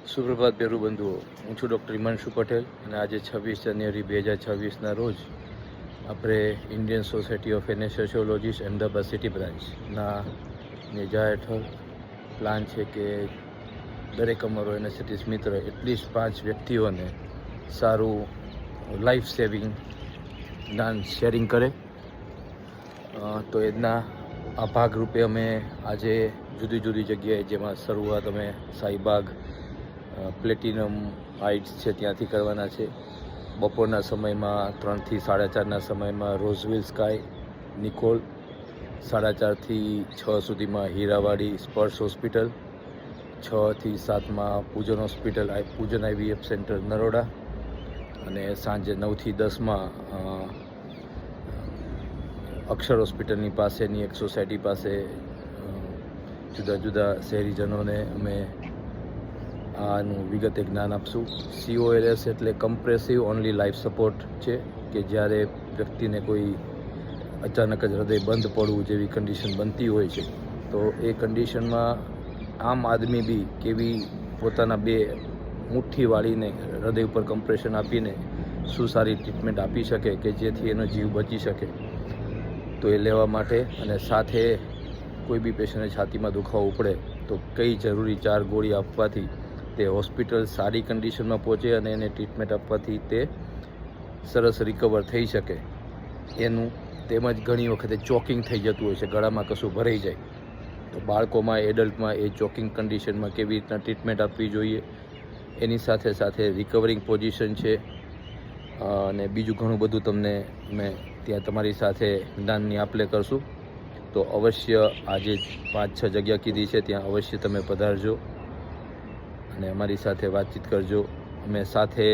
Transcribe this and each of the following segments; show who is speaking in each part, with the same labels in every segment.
Speaker 1: સુપ્રભાત બેરુ બંધુઓ, હું છું ડૉક્ટર હિમાંશુ પટેલ અને આજે 26 જાન્યુઆરી 2026ના રોજ આપણે Indian society of anaesthesiologist Ahmedabad city બ્રાન્ચના નેજા હેઠળ પ્લાન છે કે દરેક અમારો એનેસ્થેટિસ્ટ મિત્ર એટલીસ્ટ 5 વ્યક્તિઓને સારું લાઈફ સેવિંગ જ્ઞાન શેરિંગ કરે. તો એના આ ભાગરૂપે અમે આજે જુદી જુદી જગ્યાએ, જેમાં શરૂઆત અમે શાહીબાગ પ્લેટિનમ હાઇટ્સ છે ત્યાંથી કરવાના છે. બપોરના સમયમાં 3 થી 4:30ના સમયમાં રોઝવિલ સ્કાય નિકોલ, 4:30 થી 6 સુધીમાં હીરાવાડી સ્પર્શ હોસ્પિટલ, 6 થી 7માં પૂજન હોસ્પિટલ પૂજન IVF સેન્ટર નરોડા, અને સાંજે 9 થી 10માં અક્ષર હોસ્પિટલની પાસેની એક સોસાયટી પાસે જુદા જુદા શહેરીજનોને અમે આનું વિગતે જ્ઞાન આપશું. COLS એટલે કમ્પ્રેસિવ ઓનલી લાઈફ સપોર્ટ છે, કે જ્યારે વ્યક્તિને કોઈ અચાનક જ હૃદય બંધ પડવું જેવી કન્ડિશન બનતી હોય છે, તો એ કન્ડિશનમાં આમ આદમી બી કેવી પોતાના 2 મુઠ્ઠી વાળીને હૃદય ઉપર કમ્પ્રેશન આપીને શું સારી ટ્રીટમેન્ટ આપી શકે કે જેથી એનો જીવ બચી શકે. તો એ લેવા માટે, અને સાથે કોઈ બી પેશન્ટને છાતીમાં દુખાવો પડે તો કઈ જરૂરી 4 ગોળી આપવાથી તે હોસ્પિટલ સારી કન્ડિશનમાં પહોંચે અને એને ટ્રીટમેન્ટ આપવાથી તે સરસ રિકવર થઈ શકે એનું. તેમજ ઘણી વખતે ચોકિંગ થઈ જતું હોય છે, ગળામાં કશું ભરાઈ જાય, તો બાળકોમાં એડલ્ટમાં એ ચોકિંગ કન્ડિશનમાં કેવી રીતના ટ્રીટમેન્ટ આપવી જોઈએ એની સાથે સાથે રિકવરિંગ પોઝિશન છે, અને બીજું ઘણું બધું તમને મેં ત્યાં તમારી સાથે જ્ઞાનની આપલે કરશું. તો અવશ્ય આજે 5-6 જગ્યા કીધી છે, ત્યાં અવશ્ય તમે પધારજો અને અમારી સાથે વાતચીત કરજો. અમે સાથે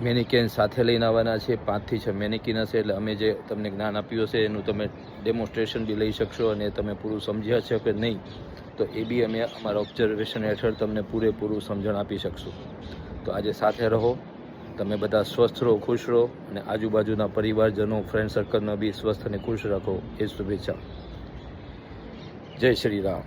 Speaker 1: મેનિકેન સાથે લઈને આવવાના છે. 5 થી 6 મેનિકિન હશે, એટલે અમે જે તમને જ્ઞાન આપ્યું હશે એનું તમે ડેમોન્સ્ટ્રેશન બી લઈ શકશો, અને તમે પૂરું સમજ્યા છો કે નહીં તો એ બી અમે અમારા ઓબ્ઝર્વેશન હેઠળ તમને પૂરેપૂરું સમજણ આપી શકશું. તો આજે સાથે રહો, તમે બધા સ્વસ્થ રહો, ખુશ રહો, અને આજુબાજુના પરિવારજનો, ફ્રેન્ડ સર્કલમાં બી સ્વસ્થ અને ખુશ રાખો એ શુભેચ્છા. જય શ્રી રામ.